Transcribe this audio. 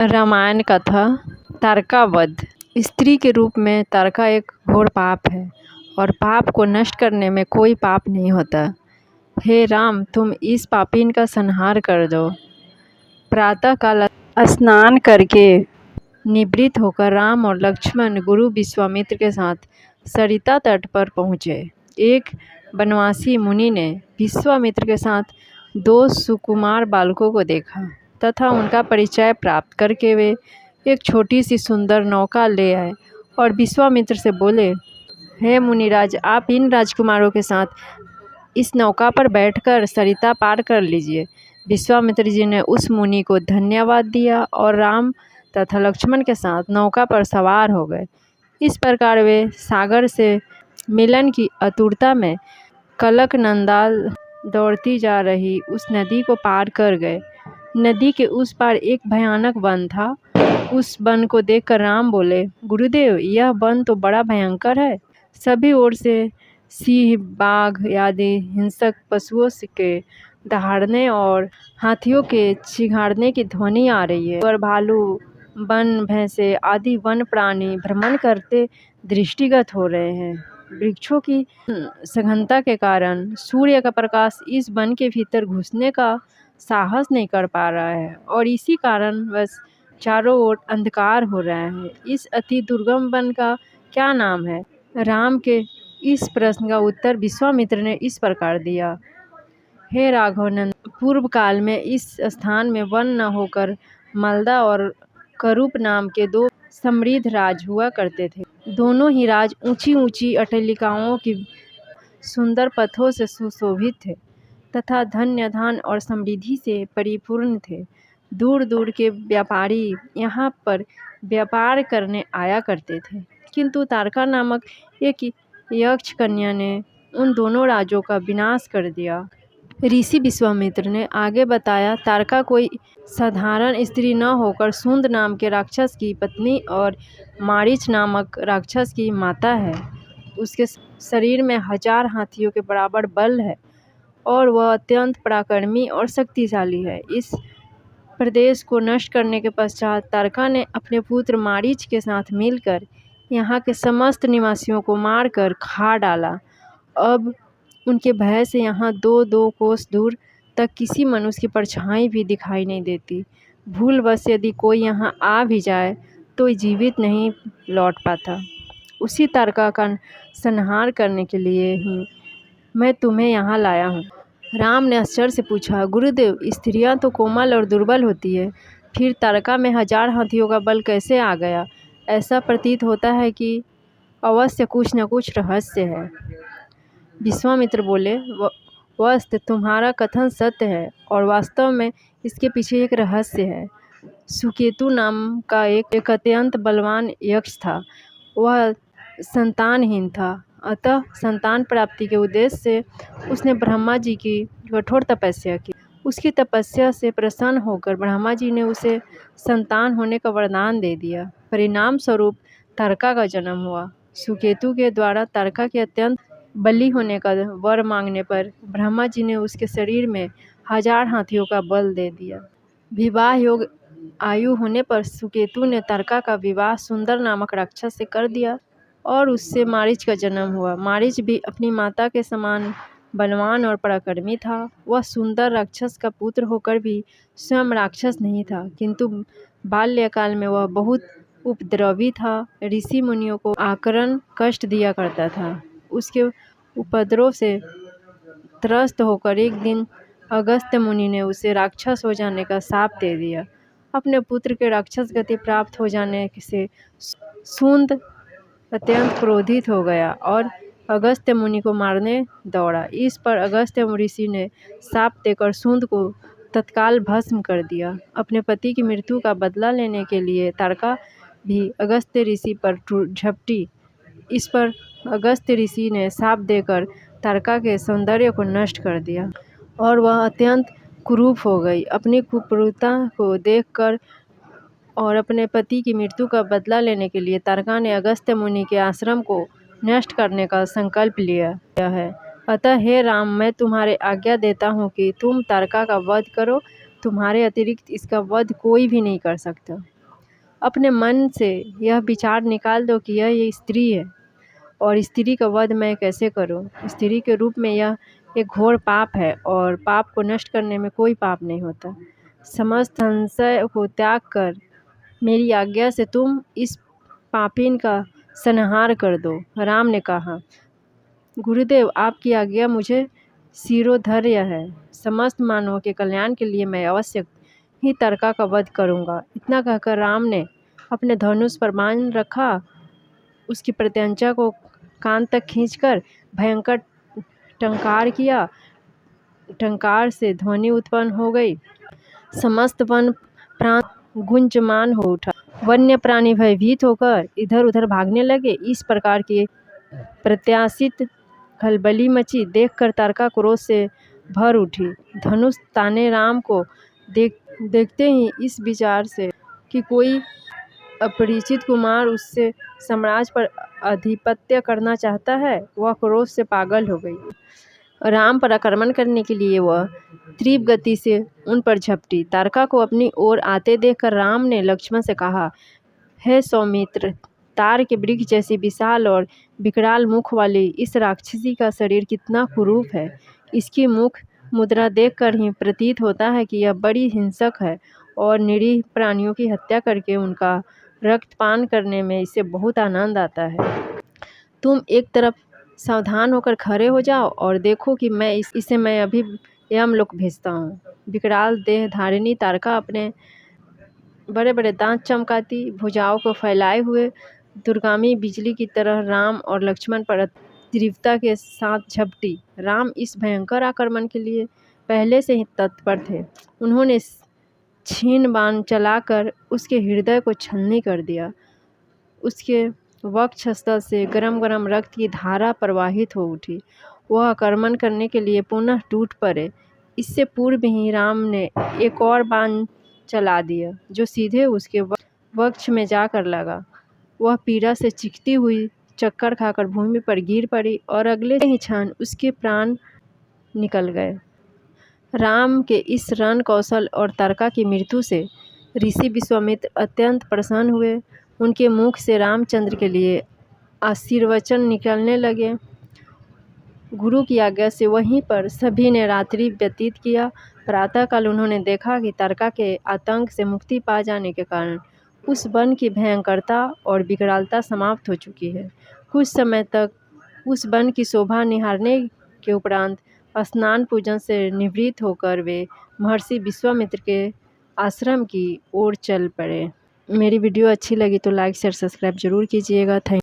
रामायण कथा तारका वध। स्त्री के रूप में तारका एक घोर पाप है और पाप को नष्ट करने में कोई पाप नहीं होता। हे राम, तुम इस पापीन का संहार कर दो। प्रातः काल स्नान करके निवृत्त होकर राम और लक्ष्मण गुरु विश्वामित्र के साथ सरिता तट पर पहुँचे। एक बनवासी मुनि ने विश्वामित्र के साथ दो सुकुमार बालकों को देखा तथा उनका परिचय प्राप्त करके वे एक छोटी सी सुंदर नौका ले आए और विश्वामित्र से बोले, हे मुनिराज, आप इन राजकुमारों के साथ इस नौका पर बैठकर सरिता पार कर लीजिए। विश्वामित्र जी ने उस मुनि को धन्यवाद दिया और राम तथा लक्ष्मण के साथ नौका पर सवार हो गए। इस प्रकार वे सागर से मिलन की आतुरता में कलकनंदाल दौड़ती जा रही उस नदी को पार कर गए। नदी के उस पार एक भयानक वन था। उस वन को देखकर राम बोले, गुरुदेव, यह वन तो बड़ा भयंकर है। सभी ओर से सिंह, बाघ आदि हिंसक पशुओं के दहाड़ने और हाथियों के चिघाड़ने की ध्वनि आ रही है और भालू, वन भैंसे आदि वन प्राणी भ्रमण करते दृष्टिगत हो रहे हैं। वृक्षों की सघनता के कारण सूर्य का प्रकाश इस वन के भीतर घुसने का साहस नहीं कर पा रहा है और इसी कारण बस चारों ओर अंधकार हो रहा है। इस अति दुर्गम वन का क्या नाम है? राम के इस प्रश्न का उत्तर विश्वामित्र ने इस प्रकार दिया, हे राघवनंदन, पूर्व काल में इस स्थान में वन न होकर मालदा और करूप नाम के दो समृद्ध राज हुआ करते थे। दोनों ही राज ऊंची ऊंची अट्टालिकाओं की सुंदर पथों से सुशोभित थे तथा धन्य धन और समृद्धि से परिपूर्ण थे। दूर दूर के व्यापारी यहाँ पर व्यापार करने आया करते थे, किंतु तारका नामक एक यक्ष कन्या ने उन दोनों राज्यों का विनाश कर दिया। ऋषि विश्वामित्र ने आगे बताया, तारका कोई साधारण स्त्री न होकर सुंद नाम के राक्षस की पत्नी और मारीच नामक राक्षस की माता है। उसके शरीर में 1000 हाथियों के बराबर बल है और वह अत्यंत पराक्रमी और शक्तिशाली है। इस प्रदेश को नष्ट करने के पश्चात तारका ने अपने पुत्र मारीच के साथ मिलकर यहाँ के समस्त निवासियों को मारकर खा डाला। अब उनके भय से यहाँ 2-2 कोस दूर तक किसी मनुष्य की परछाई भी दिखाई नहीं देती। भूलवश यदि कोई यहाँ आ भी जाए तो जीवित नहीं लौट पाता। उसी तारका का संहार करने के लिए ही मैं तुम्हें यहाँ लाया हूँ। राम ने आश्चर्य से पूछा, गुरुदेव, स्त्रियाँ तो कोमल और दुर्बल होती है, फिर तारका में 1000 हाथियों का बल कैसे आ गया? ऐसा प्रतीत होता है कि अवश्य कुछ न कुछ रहस्य है। विश्वामित्र बोले, वस्त तुम्हारा कथन सत्य है और वास्तव में इसके पीछे एक रहस्य है। सुकेतु नाम का एक अत्यंत बलवान यक्ष था। वह संतानहीन था, अतः संतान प्राप्ति के उद्देश्य से उसने ब्रह्मा जी की कठोर तपस्या की। उसकी तपस्या से प्रसन्न होकर ब्रह्मा जी ने उसे संतान होने का वरदान दे दिया। परिणाम स्वरूप तारका का जन्म हुआ। सुकेतु के द्वारा तारका के अत्यंत बली होने का वर मांगने पर ब्रह्मा जी ने उसके शरीर में 1000 हाथियों का बल दे दिया। विवाह योग आयु होने पर सुकेतु ने तारका का विवाह सुंदर नामक राक्षस से कर दिया और उससे मारीच का जन्म हुआ। मारीच भी अपनी माता के समान बलवान और पराक्रमी था। वह सुंदर राक्षस का पुत्र होकर भी स्वयं राक्षस नहीं था, किंतु बाल्यकाल में वह बहुत उपद्रवी था। ऋषि मुनियों को आकरण कष्ट दिया करता था। उसके उपद्रव से त्रस्त होकर एक दिन अगस्त्य मुनि ने उसे राक्षस हो जाने का शाप दे दिया। अपने पुत्र के राक्षस गति प्राप्त हो जाने से सूंद अत्यंत क्रोधित हो गया और अगस्त्य मुनि को मारने दौड़ा। इस पर अगस्त्य ऋषि ने शाप देकर सूंद को तत्काल भस्म कर दिया। अपने पति की मृत्यु का बदला लेने के लिए तारका भी अगस्त्य ऋषि पर झपटी। इस पर अगस्त्य ऋषि ने शाप देकर तारका के सौंदर्य को नष्ट कर दिया और वह अत्यंत कुरूप हो गई। अपनी कुरूपता को देखकर और अपने पति की मृत्यु का बदला लेने के लिए तारका ने अगस्त्य मुनि के आश्रम को नष्ट करने का संकल्प लिया है। अतः हे राम, मैं तुम्हारे आज्ञा देता हूँ कि तुम तारका का वध करो तुम्हारे अतिरिक्त इसका वध कोई भी नहीं कर सकता। अपने मन से यह विचार निकाल दो कि यह स्त्री है और स्त्री का वध मैं कैसे करूं। स्त्री के रूप में यह एक घोर पाप है और पाप को नष्ट करने में कोई पाप नहीं होता। समस्त संशय को त्याग कर मेरी आज्ञा से तुम इस पापीन का संहार कर दो। राम ने कहा, गुरुदेव, आपकी आज्ञा मुझे शिरोधार्य है। समस्त मानवों के कल्याण के लिए मैं अवश्य ही तारका का वध करूंगा। इतना कहकर राम ने अपने धनुष पर बाण रखा, उसकी प्रत्यंचा को कान तक खींचकर भयंकर टंकार किया। टंकार से ध्वनि उत्पन्न हो गई। समस्त वन प्रांत गुंजमान हो उठा। वन्य प्राणी भयभीत होकर इधर उधर भागने लगे। इस प्रकार की प्रत्याशित खलबली मची देखकर तारका क्रोध से भर उठी। धनुष ताने राम को देखते ही इस विचार से कि कोई अपरिचित कुमार उससे साम्राज्य पर आधिपत्य करना चाहता है, वह क्रोध से पागल हो गई। राम पर आक्रमण करने के लिए वह तीव्र गति से उन पर झपटी। तारका को अपनी ओर आते देखकर राम ने लक्ष्मण से कहा, हे सौमित्र, तार के वृक्ष जैसी विशाल और विकराल मुख वाली इस राक्षसी का शरीर कितना कुरूप है। इसकी मुख मुद्रा देखकर ही प्रतीत होता है कि यह बड़ी हिंसक है और निरीह प्राणियों की हत्या करके उनका रक्तपान करने में इसे बहुत आनंद आता है। तुम एक तरफ सावधान होकर खड़े हो जाओ और देखो कि मैं अभी यमलोक भेजता हूँ। विकराल देह धारिणी तारका अपने बड़े बड़े दांत चमकाती, भुजाओं को फैलाए हुए दुर्गामी बिजली की तरह राम और लक्ष्मण पर तीव्रता के साथ झपटी। राम इस भयंकर आक्रमण के लिए पहले से ही तत्पर थे। उन्होंने छीन बाण चलाकर उसके हृदय को छलनी कर दिया। उसके वक्षस्थल से गरम गरम रक्त की धारा प्रवाहित हो उठी। वह आक्रमण करने के लिए पुनः टूट पड़े। इससे पूर्व ही राम ने एक और बाण चला दिया, जो सीधे उसके वक्ष में जाकर लगा। वह पीड़ा से चीखती हुई चक्कर खाकर भूमि पर गिर पड़ी और अगले ही क्षण उसके प्राण निकल गए। राम के इस रण कौशल और तारका की मृत्यु से ऋषि विश्वामित्र अत्यंत प्रसन्न हुए। उनके मुख से रामचंद्र के लिए आशीर्वचन निकलने लगे। गुरु की आज्ञा से वहीं पर सभी ने रात्रि व्यतीत किया। प्रातःकाल उन्होंने देखा कि तारका के आतंक से मुक्ति पा जाने के कारण उस वन की भयंकरता और विकरालता समाप्त हो चुकी है। कुछ समय तक उस वन की शोभा निहारने के उपरांत स्नान पूजन से निवृत्त होकर वे महर्षि विश्वामित्र के आश्रम की ओर चल पड़े। मेरी वीडियो अच्छी लगी तो लाइक शेयर सब्सक्राइब जरूर कीजिएगा। थैंक